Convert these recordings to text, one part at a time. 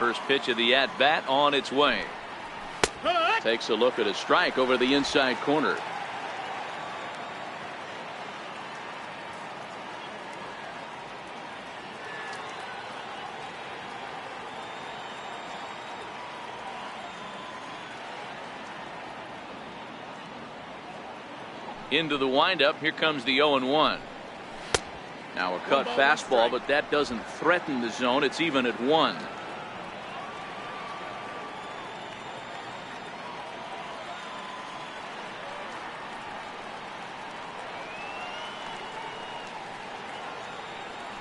First pitch of the at-bat on its way. Takes a look at a strike over the inside corner. Into the windup. Here comes the 0-1. Now a cut fastball, but that doesn't threaten the zone. It's even at 1.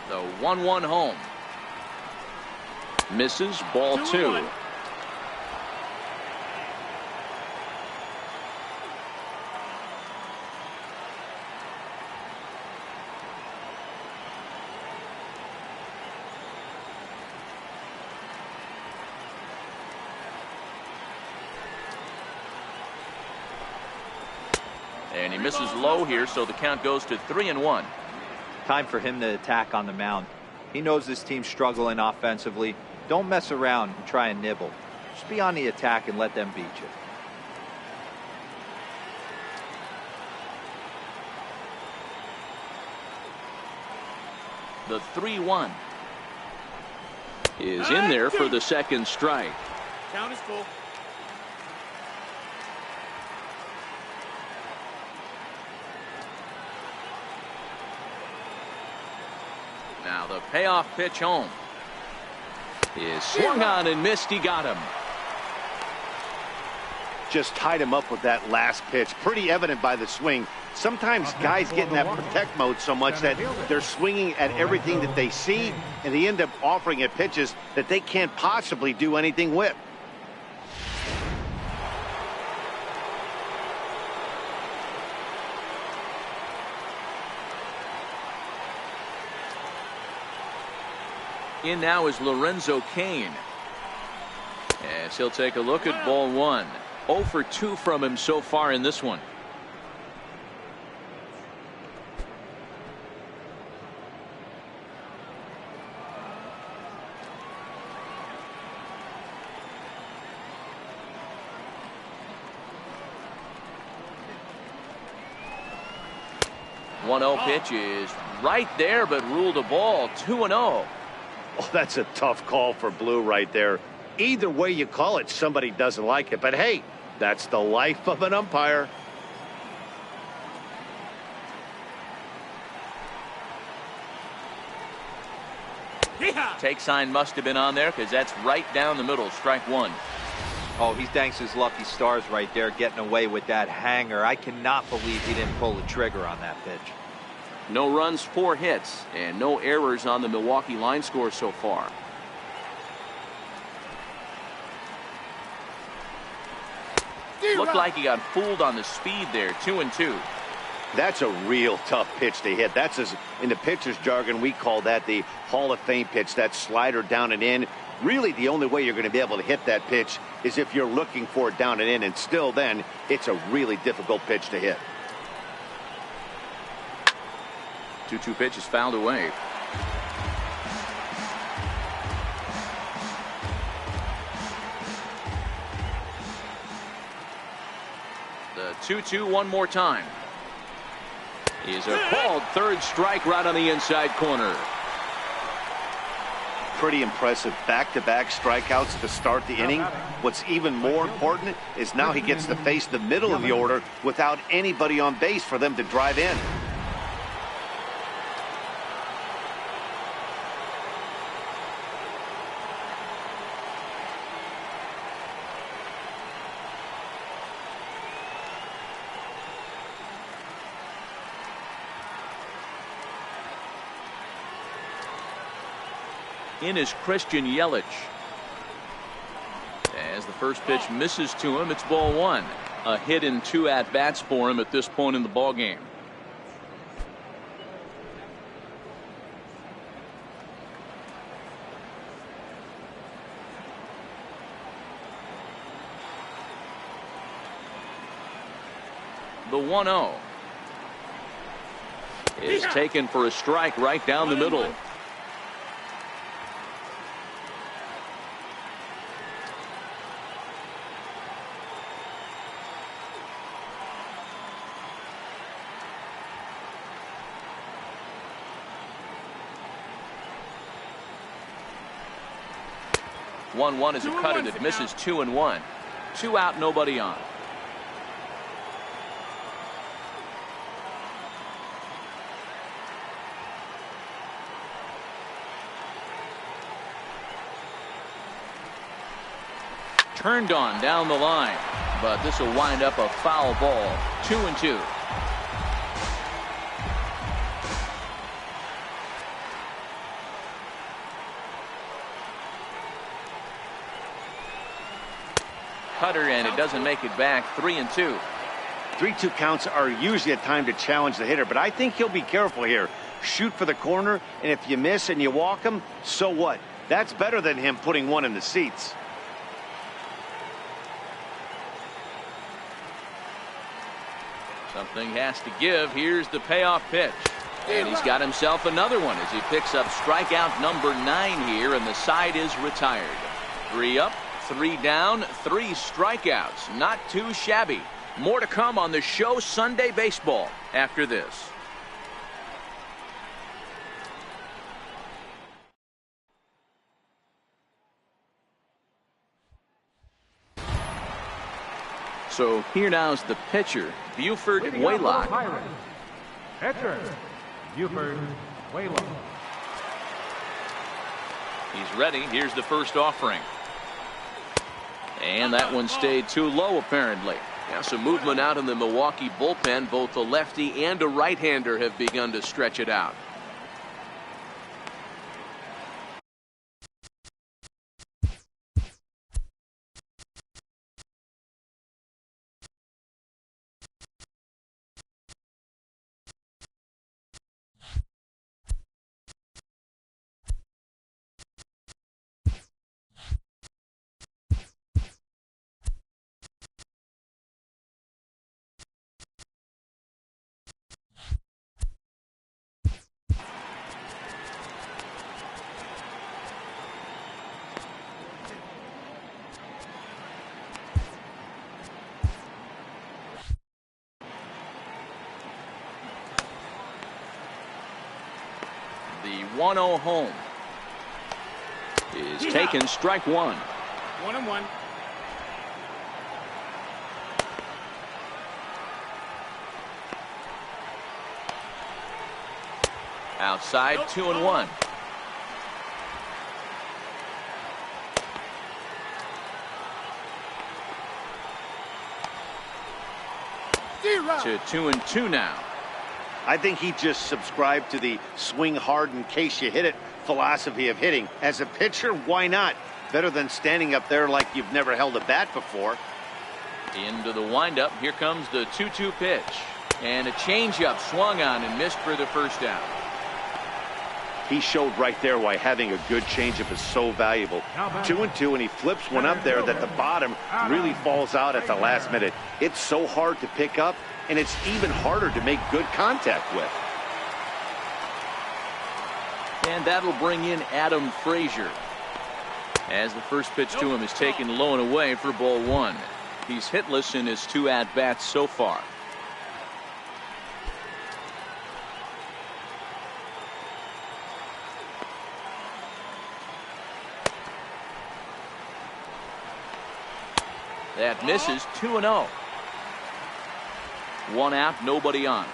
The 1-1 home. Misses. Ball 2. And he misses low here, so the count goes to 3-1. Time for him to attack on the mound. He knows this team's struggling offensively. Don't mess around and try and nibble. Just be on the attack and let them beat you. The 3-1 is in there for the second strike. Count is full. Now the payoff pitch home is swung on and missed. He got him. Just tied him up with that last pitch. Pretty evident by the swing. Sometimes guys get in that protect mode so much that they're swinging at everything that they see, and they end up offering at pitches that they can't possibly do anything with. In now is Lorenzo Cain. As he'll take a look at ball 1. 0 for 2 from him so far in this one. One 0 pitch is right there, but ruled a ball. 2-0. Oh, that's a tough call for Blue right there. Either way you call it, somebody doesn't like it. But hey, that's the life of an umpire. Take sign must have been on there because that's right down the middle. Strike 1. Oh, he thanks his lucky stars right there, getting away with that hanger. I cannot believe he didn't pull the trigger on that pitch. No runs, 4 hits, and no errors on the Milwaukee line score so far. Looked like he got fooled on the speed there. 2-2. That's a real tough pitch to hit. That's, as in the pitcher's jargon, we call that the Hall of Fame pitch. That slider down and in. Really, the only way you're going to be able to hit that pitch is if you're looking for it down and in, and still then, it's a really difficult pitch to hit. 2-2 pitch is fouled away. The 2-2 one more time. Is a called third strike right on the inside corner. Pretty impressive back-to-back strikeouts to start the inning. What's even more important is now he gets to face the middle of the order without anybody on base for them to drive in. In is Christian Yelich. As the first pitch misses to him, it's ball 1. A hit in 2 at-bats for him at this point in the ball game. The 1-0 is taken for a strike right down the middle. 1-1 is a cutter that misses 2-1. 2 out, nobody on. Turned on down the line, but this will wind up a foul ball. 2-2. Cutter, and it doesn't make it back. 3-2. 3-2 counts are usually a time to challenge the hitter, but I think he'll be careful here. Shoot for the corner, and if you miss and you walk him, so what? That's better than him putting one in the seats. Something has to give. Here's the payoff pitch. And he's got himself another one as he picks up strikeout number 9 here, and the side is retired. 3 up, 3 down, 3 strikeouts. Not too shabby. More to come on the show Sunday Baseball after this. So here now is the pitcher, Buford Waylock. Pitcher, Buford Waylock. He's ready. Here's the first offering. And that one stayed too low, apparently. Now some movement out in the Milwaukee bullpen. Both a lefty and a right-hander have begun to stretch it out. The 1-0 home is taken. Strike 1. 1-1. Outside, 2-1. To 2-2 now. I think he just subscribed to the swing hard in case you hit it philosophy of hitting. As a pitcher, why not? Better than standing up there like you've never held a bat before. Into the windup. Here comes the 2-2 pitch. And a changeup swung on and missed for the first out. He showed right there why having a good changeup is so valuable. 2-2, and he flips one up there that the bottom really falls out at the last minute. It's so hard to pick up, and it's even harder to make good contact with. And that'll bring in Adam Frazier, as the first pitch to him is taken low and away for ball 1. He's hitless in his 2 at-bats so far. That misses. 2-0. 1 out, nobody on.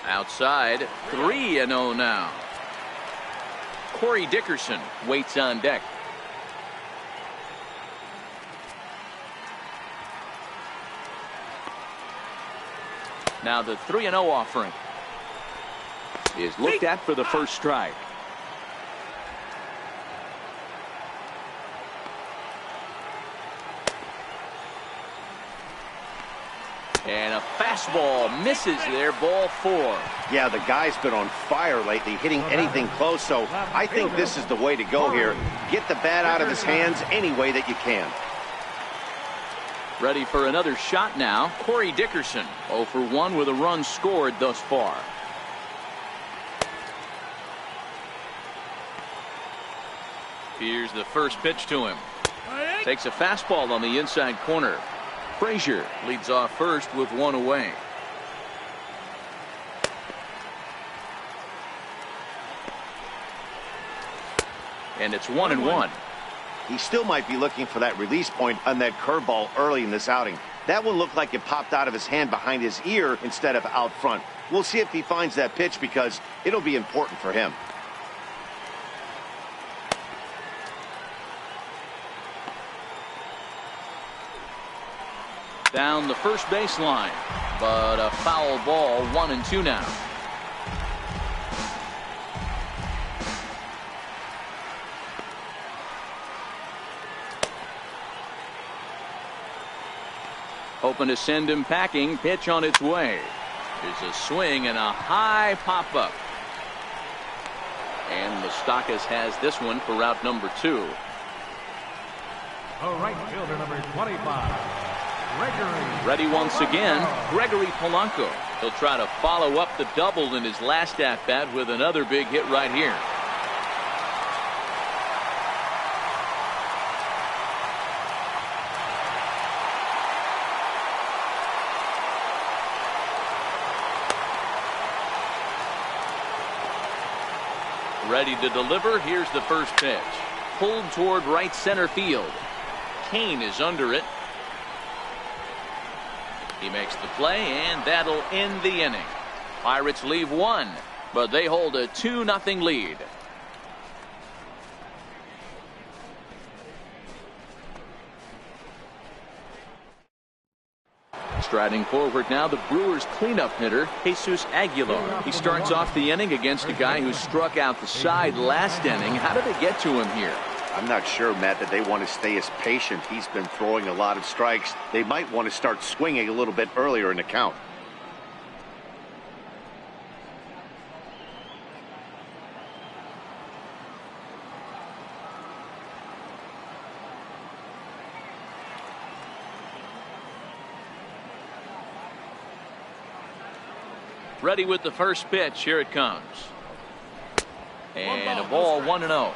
Outside, 3-0 now. Corey Dickerson waits on deck. Now the 3-0 offering is looked at for the first strike. And a fastball misses there, ball 4. Yeah, the guy's been on fire lately, hitting anything close, so I think this is the way to go here. Get the bat out of his hands any way that you can. Ready for another shot now. Corey Dickerson, 0 for 1 with a run scored thus far. Here's the first pitch to him. Takes a fastball on the inside corner. Frazier leads off first with 1 away. and it's 1-1. He still might be looking for that release point on that curveball early in this outing. That one looked like it popped out of his hand behind his ear instead of out front. We'll see if he finds that pitch because it'll be important for him. Down the first baseline, but a foul ball, 1-2 now. Hoping to send him packing. Pitch on its way. There's a swing and a high pop-up. And Moustakas has this one for route number 2. The right fielder, number 25, Gregory. Ready once again, Gregory Polanco. He'll try to follow up the double in his last at-bat with another big hit right here. Ready to deliver. Here's the first pitch. Pulled toward right center field. Kane is under it. He makes the play, and that'll end the inning. Pirates leave one, but they hold a 2-0 lead. Striding forward now, the Brewers cleanup hitter, Jesus Aguilar. He starts off the inning against a guy who struck out the side last inning. How did they get to him here? I'm not sure, Matt, that they want to stay as patient. He's been throwing a lot of strikes. They might want to start swinging a little bit earlier in the count. Ready with the first pitch. Here it comes. And a ball, 1-0.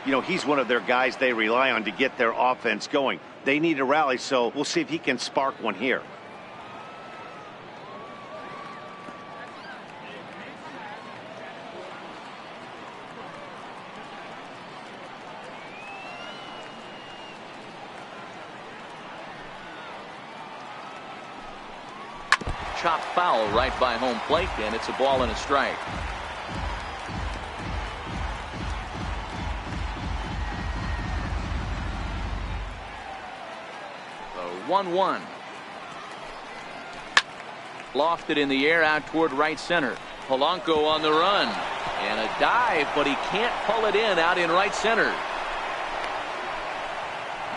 You know, he's one of their guys they rely on to get their offense going. They need a rally, so we'll see if he can spark one here. Chop foul right by home plate, and it's a ball and a strike. The 1-1. Lofted in the air out toward right center. Polanco on the run. And a dive, but he can't pull it in out in right center.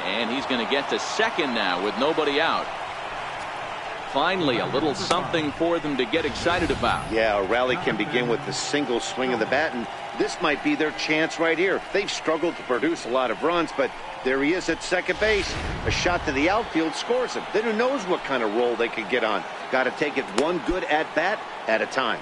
And he's going to get to second now with nobody out. Finally, a little something for them to get excited about. Yeah, a rally can begin with the single swing of the bat, and this might be their chance right here. They've struggled to produce a lot of runs, but there he is at second base. A shot to the outfield scores him. Then who knows what kind of roll they could get on. Got to take it one good at-bat at a time.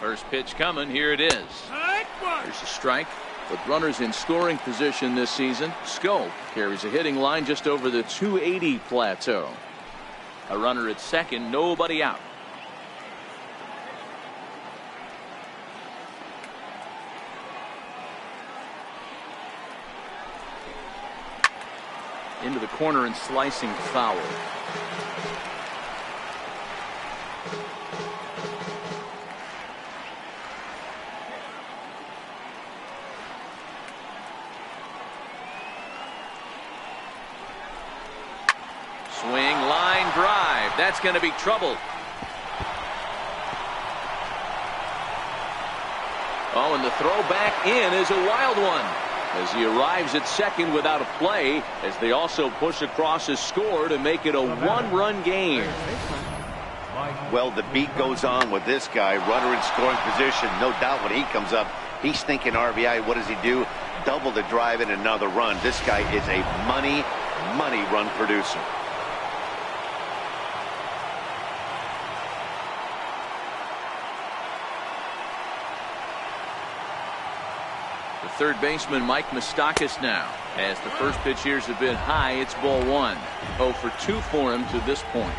First pitch coming. Here it is. There's a strike. With runners in scoring position this season, Scope carries a hitting line just over the 280 plateau. A runner at second, nobody out. Into the corner and slicing foul. Swing, line drive. That's going to be trouble. Oh, and the throw back in is a wild one as he arrives at second without a play, as they also push across his score to make it a one-run game. Well, the beat goes on with this guy. Runner in scoring position. No doubt when he comes up, he's thinking RBI. What does he do? Double the drive and another run. This guy is a money run producer. The third baseman, Mike Moustakas, now. As the first pitch here is a bit high, it's ball one. 0 for 2 for him to this point.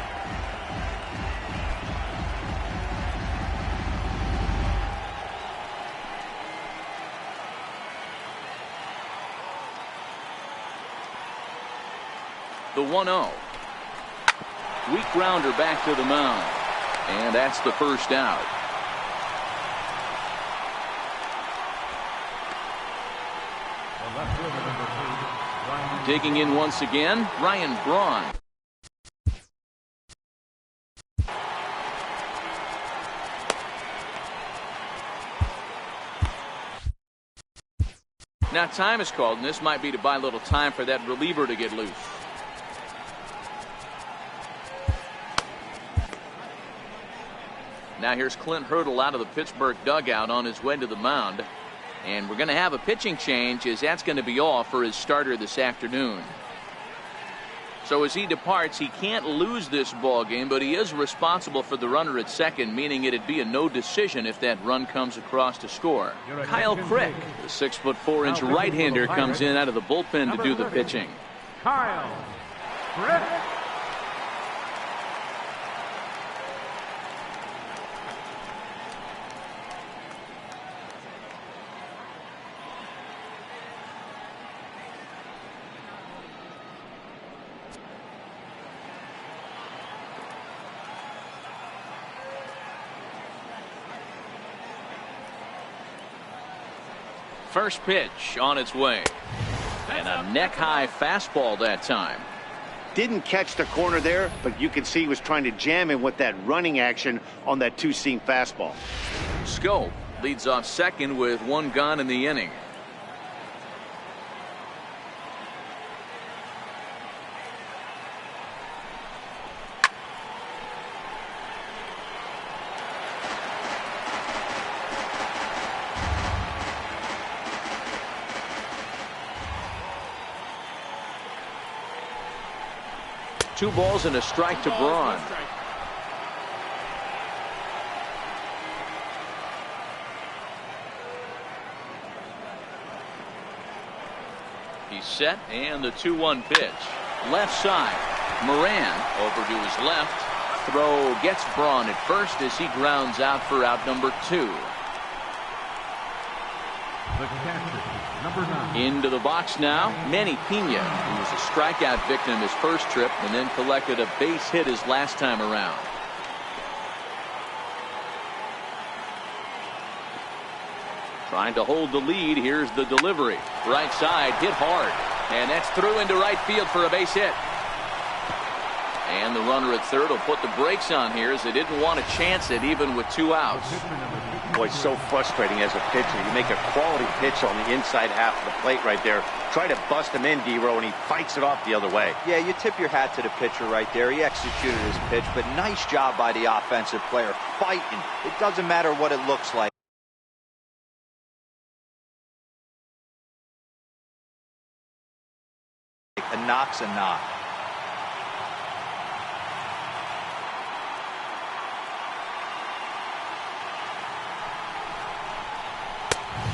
The 1-0. Weak grounder back to the mound. And that's the first out. Digging in once again, Ryan Braun. Now time is called, and this might be to buy a little time for that reliever to get loose. Now here's Clint Hurdle out of the Pittsburgh dugout on his way to the mound. And we're going to have a pitching change, as that's going to be all for his starter this afternoon. So as he departs, he can't lose this ball game, but he is responsible for the runner at second, meaning it'd be a no decision if that run comes across to score. Kyle Crick, the 6'4" right-hander, comes in out of the bullpen to do the pitching. Kyle Crick. First pitch on its way. And a neck-high fastball that time. Didn't catch the corner there, but you can see he was trying to jam him with that running action on that two-seam fastball. Scope leads off second with one gone in the inning. Two balls and a strike to Braun. He's set, and the 2-1 pitch. Left side. Moran over to his left. Throw gets Braun at first as he grounds out for out number 2. The catcher, number 9. Into the box now, Manny Pena, who was a strikeout victim his first trip and then collected a base hit his last time around. Trying to hold the lead. Here's the delivery. Right side, hit hard. And that's through into right field for a base hit. And the runner at third will put the brakes on here, as they didn't want to chance it even with 2 outs. Boy, so frustrating as a pitcher. You make a quality pitch on the inside half of the plate right there. Try to bust him in, D-Row, and he fights it off the other way. Yeah, you tip your hat to the pitcher right there. He executed his pitch, but nice job by the offensive player fighting. It doesn't matter what it looks like. A knock's a knock.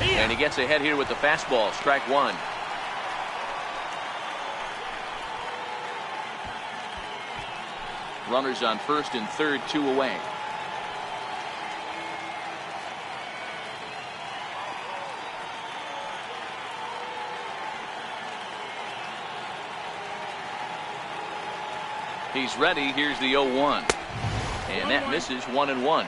And he gets ahead here with the fastball. Strike one. Runners on first and third, 2 away. He's ready. Here's the 0-1. And that misses. 1-1.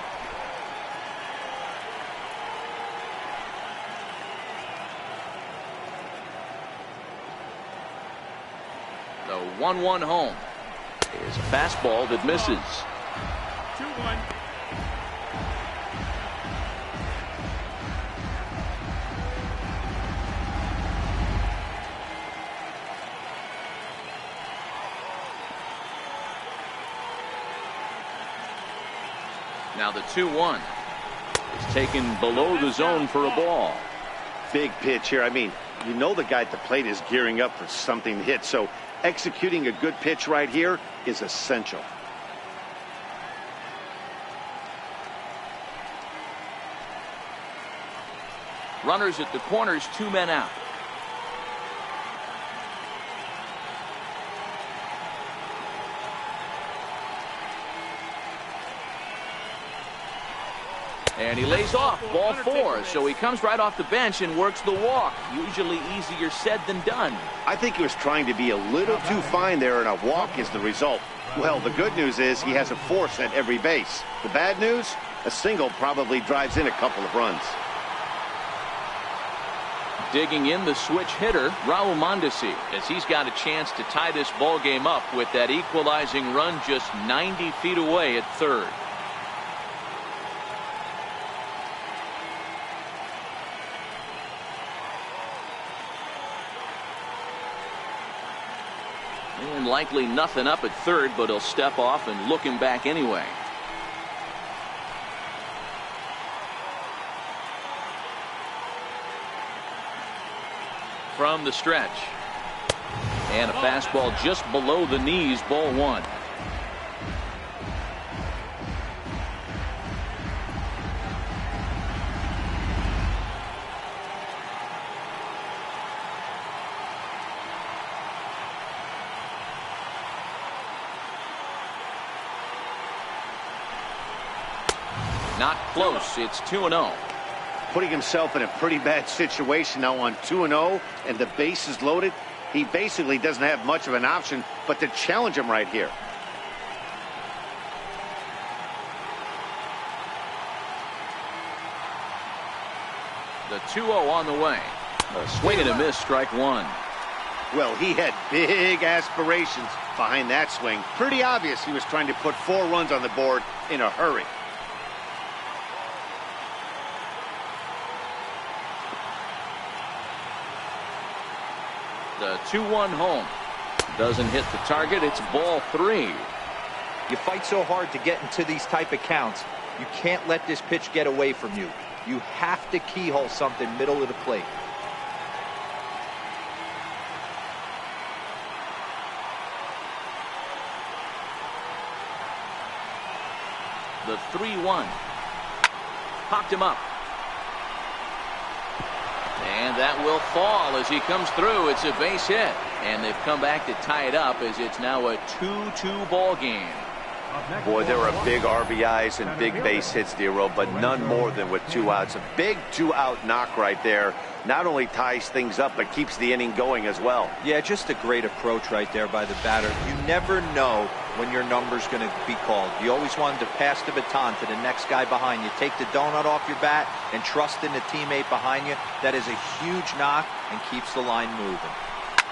The 1-1 home is a fastball that misses. 2-1. Now the 2-1 is taken below the zone for a ball. Big pitch here. I mean, you know the guy at the plate is gearing up for something to hit, so executing a good pitch right here is essential. Runners at the corners, 2 men out. And he lays off, ball 4, so he comes right off the bench and works the walk. Usually easier said than done. I think he was trying to be a little too fine there, and a walk is the result. Well, the good news is he has a force at every base. The bad news, a single probably drives in a couple of runs. Digging in the switch hitter, Raul Mondesi, as he's got a chance to tie this ball game up with that equalizing run just 90 feet away at third. And likely nothing up at third, but he'll step off and look him back anyway. From the stretch. And a fastball just below the knees, ball 1. Not close. It's 2-0. Putting himself in a pretty bad situation now on 2-0, and the base is loaded. He basically doesn't have much of an option but to challenge him right here. The 2-0 on the way. A swing and a miss, strike 1. Well, he had big aspirations behind that swing. Pretty obvious he was trying to put 4 runs on the board in a hurry. The 2-1 home. Doesn't hit the target. It's ball 3. You fight so hard to get into these type of counts. You can't let this pitch get away from you. You have to keyhole something middle of the plate. The 3-1. Popped him up. And that will fall as he comes through. It's a base hit. And they've come back to tie it up as it's now a 2-2 ball game. Boy, there are big RBIs and big base hits, Dero, but none more than with 2 outs. A big 2-out knock right there. Not only ties things up, but keeps the inning going as well. Yeah, just a great approach right there by the batter. You never know when your number's going to be called. You always wanted to pass the baton to the next guy behind you. Take the donut off your bat and trust in the teammate behind you. That is a huge knock and keeps the line moving.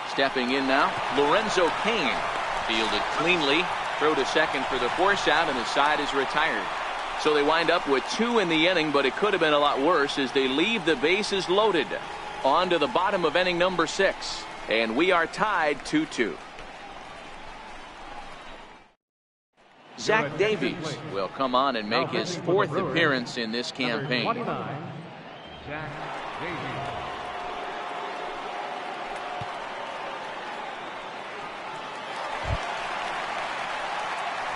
Stepping in now, Lorenzo Cain. Fielded cleanly. Throw to second for the force out, and the side is retired. So they wind up with 2 in the inning, but it could have been a lot worse as they leave the bases loaded. On to the bottom of inning number 6. And we are tied 2-2. Zach Davies will come on and make his 4th appearance in this campaign. 29, Zach Davies.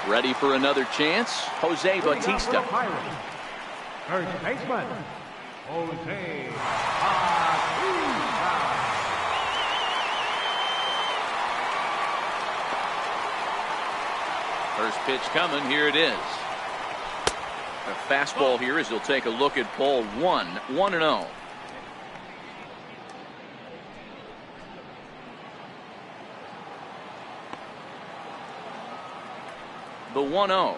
Ready for another chance, Jose Bautista. First baseman, Jose Bautista. First pitch coming, here it is. A fastball here as he'll take a look at ball 1, 1-0. The 1-0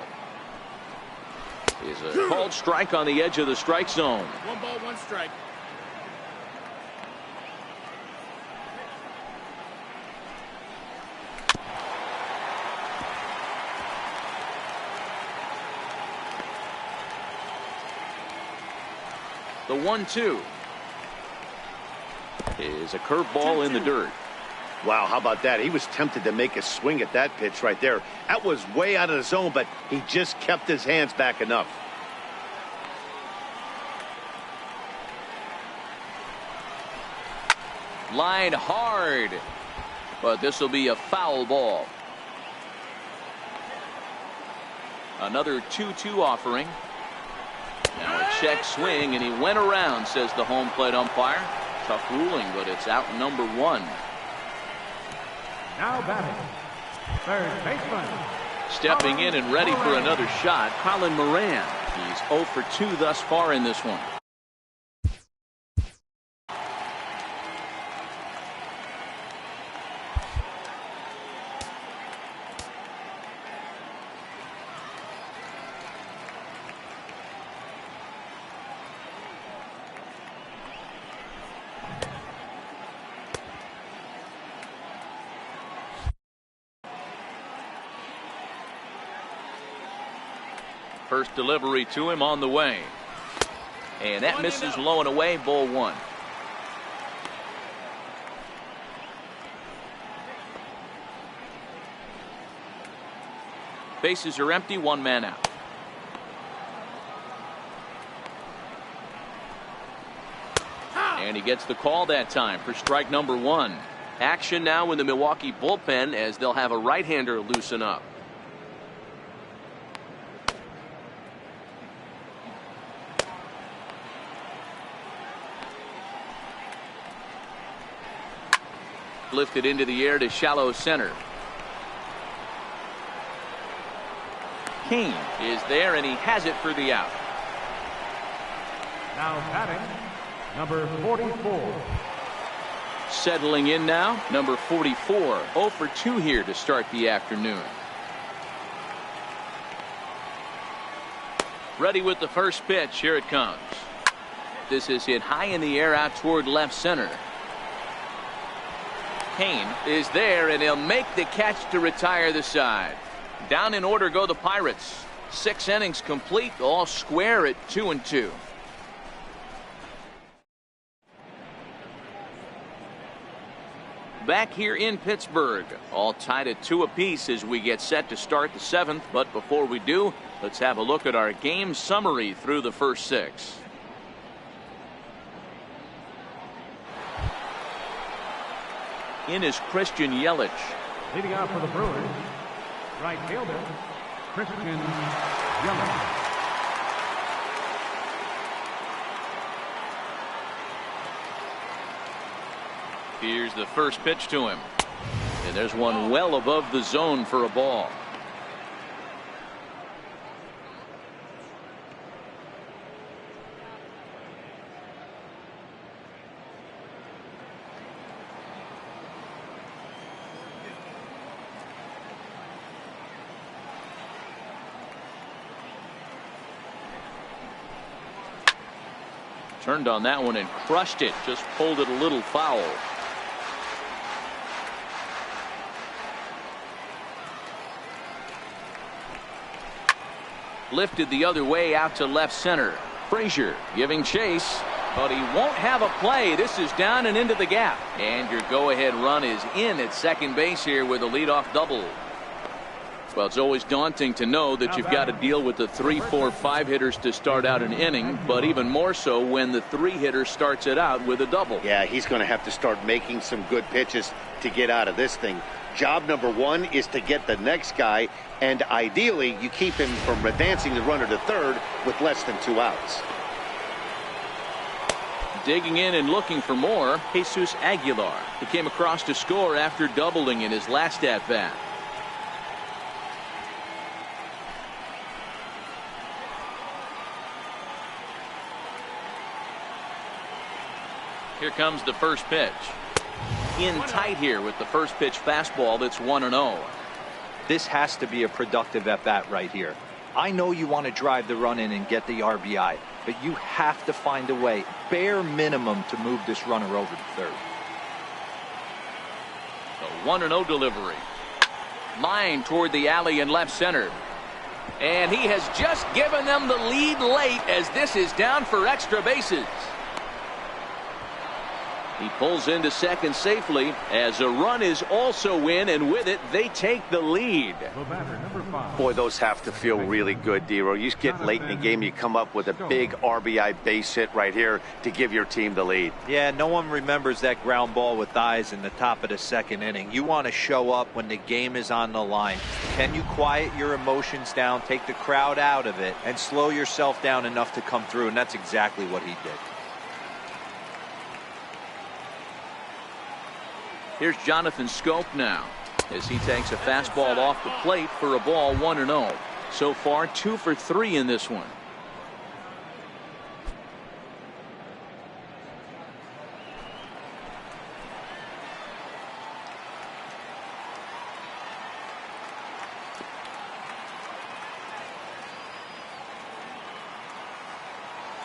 is a called strike on the edge of the strike zone. 1 ball, 1 strike. The 1-2 is a curveball in the dirt. Wow, how about that? He was tempted to make a swing at that pitch right there. That was way out of the zone, but he just kept his hands back enough. Line hard, but this will be a foul ball. Another 2-2 offering. Now a check swing, and he went around, says the home plate umpire. Tough ruling, but it's out number 1. Now batting, third baseman. Stepping in and ready for another shot, Colin Moran. He's 0 for 2 thus far in this one. First delivery to him on the way. And that misses low and away, ball 1. Bases are empty, 1 man out. And he gets the call that time for strike number 1. Action now in the Milwaukee bullpen as they'll have a right-hander loosen up. Lifted into the air to shallow center. Kane is there, and he has it for the out. Now batting, number 44. Settling in now, number 44. 0 for 2 here to start the afternoon. Ready with the first pitch. Here it comes. This is hit high in the air out toward left center. Kane is there, and he'll make the catch to retire the side. Down in order go the Pirates. 6 innings complete, all square at 2-2. Back here in Pittsburgh, all tied at 2 apiece as we get set to start the 7th. But before we do, let's have a look at our game summary through the first 6. In is Christian Yelich. Leading off for the Brewers, right fielder, Christian Yelich. Here's the first pitch to him. And there's one well above the zone for a ball. Turned on that one and crushed it. Just pulled it a little foul. Lifted the other way out to left center. Frazier giving chase, but he won't have a play. This is down and into the gap. And your go-ahead run is in at second base here with a leadoff double. Well, it's always daunting to know that you've got to deal with the 3, 4, 5 hitters to start out an inning, but even more so when the 3 hitter starts it out with a double. Yeah, he's going to have to start making some good pitches to get out of this thing. Job number 1 is to get the next guy, and ideally you keep him from advancing the runner to third with less than 2 outs. Digging in and looking for more, Jesus Aguilar. He came across to score after doubling in his last at-bat. Here comes the first pitch. In tight here with the first pitch fastball that's 1-0. This has to be a productive at-bat right here. I know you want to drive the run in and get the RBI, but you have to find a way, bare minimum, to move this runner over to third. The 1-0 delivery. Line toward the alley in left center. And he has just given them the lead late as this is down for extra bases. He pulls into second safely as a run is also in, and with it they take the lead. The batter, number 5. Boy, those have to feel really good, D-Row. You get late in the game, you come up with a big RBI base hit right here to give your team the lead. Yeah, no one remembers that ground ball with eyes in the top of the second inning. You want to show up when the game is on the line. Can you quiet your emotions down, take the crowd out of it, and slow yourself down enough to come through? And that's exactly what he did. Here's Jonathan Scope now as he takes a fastball off the plate for a ball, 1-0. So far 2 for 3 in this one.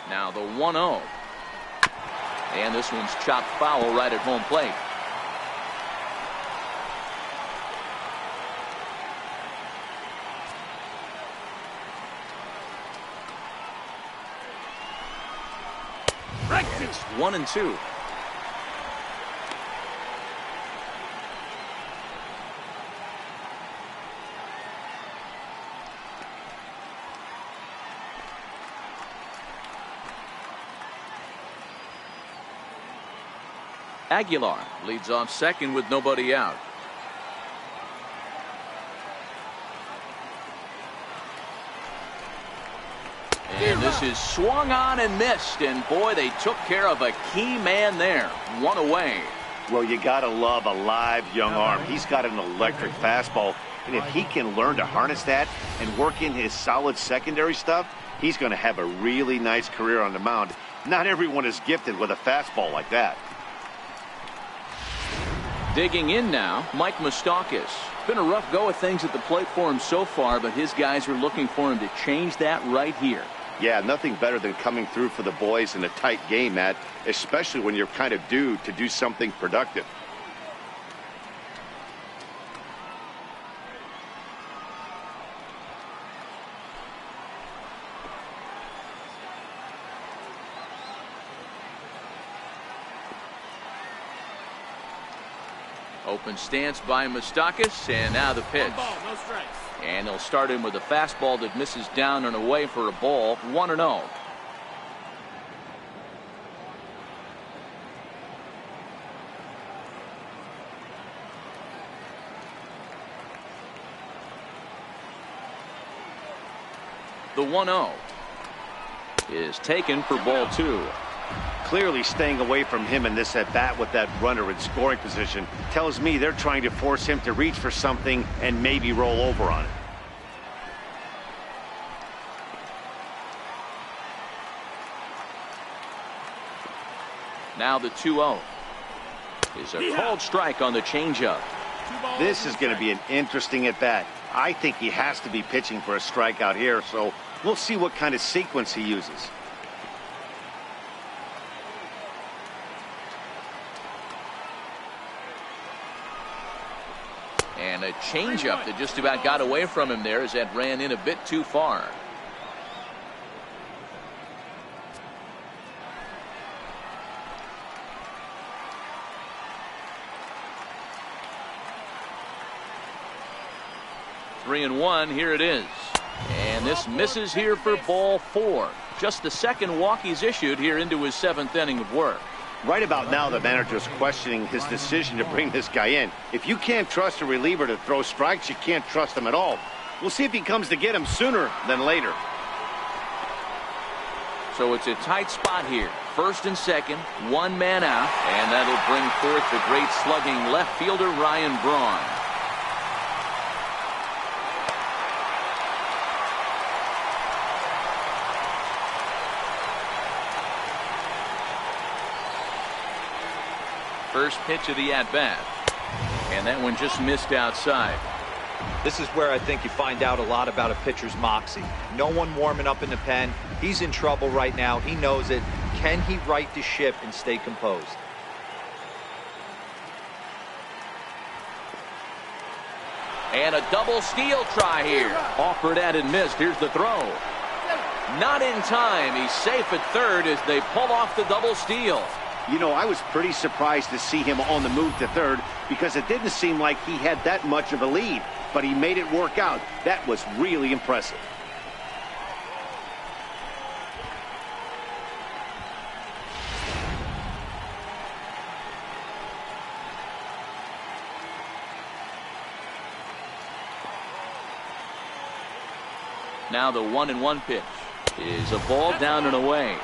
Now the 1-0. And this one's chopped foul right at home plate. It's 1-2. Aguilar leads off second with nobody out. And this is swung on and missed, and boy, they took care of a key man there. 1 away. Well, you got to love a live young arm. He's got an electric fastball, and if he can learn to harness that and work in his solid secondary stuff, he's going to have a really nice career on the mound. Not everyone is gifted with a fastball like that. Digging in now, Mike Moustakas. Been a rough go of things at the plate for him so far, but his guys are looking for him to change that right here. Yeah, nothing better than coming through for the boys in a tight game, Matt, especially when you're kind of due to do something productive. Open stance by Moustakas, and now the pitch. 1 ball, no strikes. And he'll start in with a fastball that misses down and away for a ball, 1-0. The 1-0 is taken for ball 2. Clearly staying away from him in this at-bat with that runner in scoring position tells me they're trying to force him to reach for something and maybe roll over on it. Now the 2-0 is a called strike on the changeup. This is going to be an interesting at-bat. I think he has to be pitching for a strikeout here, so we'll see what kind of sequence he uses. And a changeup that just about got away from him there as that ran in a bit too far. Three and one, here it is. And this misses here for ball 4. Just the second walk he's issued here into his 7th inning of work. Right about now, the manager's questioning his decision to bring this guy in. If you can't trust a reliever to throw strikes, you can't trust him at all. We'll see if he comes to get him sooner than later. So it's a tight spot here. First and second, 1 man out, and that'll bring forth the great slugging left fielder Ryan Braun. First pitch of the at-bat, and that one just missed outside. This is where I think you find out a lot about a pitcher's moxie. No one warming up in the pen. He's in trouble right now. He knows it. Can he right the ship and stay composed? And a double steal try here. Offered at and missed. Here's the throw. Not in time. He's safe at third as they pull off the double steal. You know, I was pretty surprised to see him on the move to third because it didn't seem like he had that much of a lead, but he made it work out. That was really impressive. Now the 1-1 pitch is a ball down and away.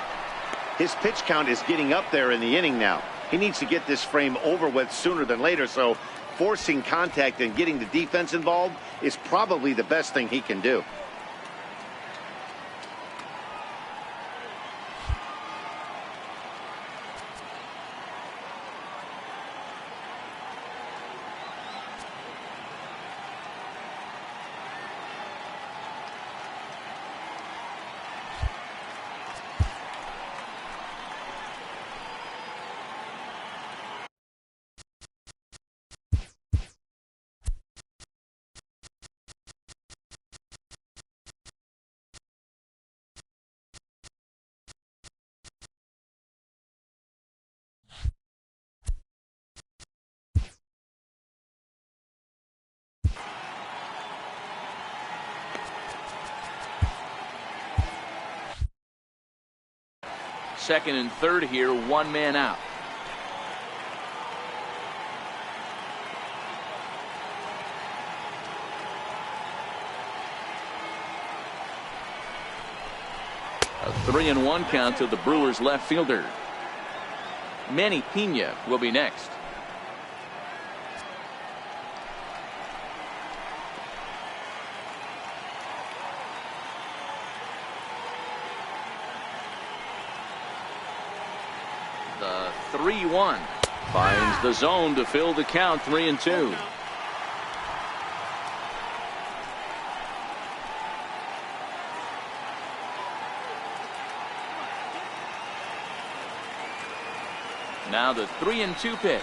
His pitch count is getting up there in the inning now. He needs to get this frame over with sooner than later, so forcing contact and getting the defense involved is probably the best thing he can do. Second and third here, one man out. A 3-1 count to the Brewers left fielder. Manny Pena will be next. The 3-1 finds the zone to fill the count, 3-2. Now the 3-2 pitch,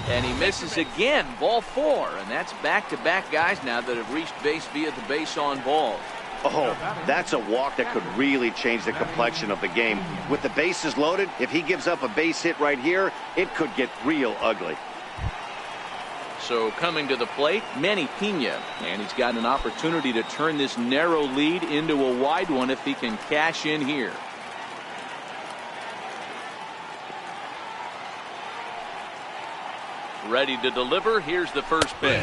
and he misses again. Ball 4, and that's back-to-back guys now that have reached base via the base on balls. Oh, that's a walk that could really change the complexion of the game. With the bases loaded, if he gives up a base hit right here, it could get real ugly. So coming to the plate, Manny Pena, and he's got an opportunity to turn this narrow lead into a wide one if he can cash in here. Ready to deliver. Here's the first pitch.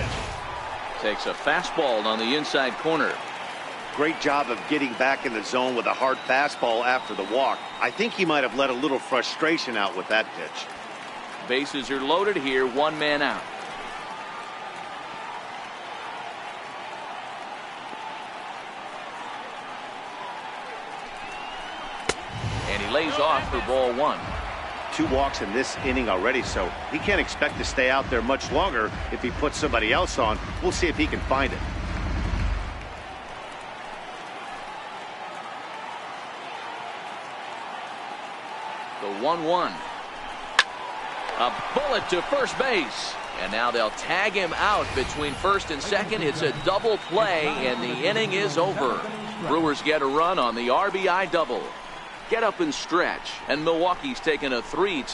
Takes a fastball on the inside corner. Great job of getting back in the zone with a hard fastball after the walk. I think he might have let a little frustration out with that pitch. Bases are loaded here, one man out. And he lays off for ball 1. 2 walks in this inning already, so he can't expect to stay out there much longer if he puts somebody else on. We'll see if he can find it. The 1-1. A bullet to first base. And now they'll tag him out between first and second. It's a double play, and the inning is over. Brewers get a run on the RBI double. Get up and stretch, and Milwaukee's taken a 3-2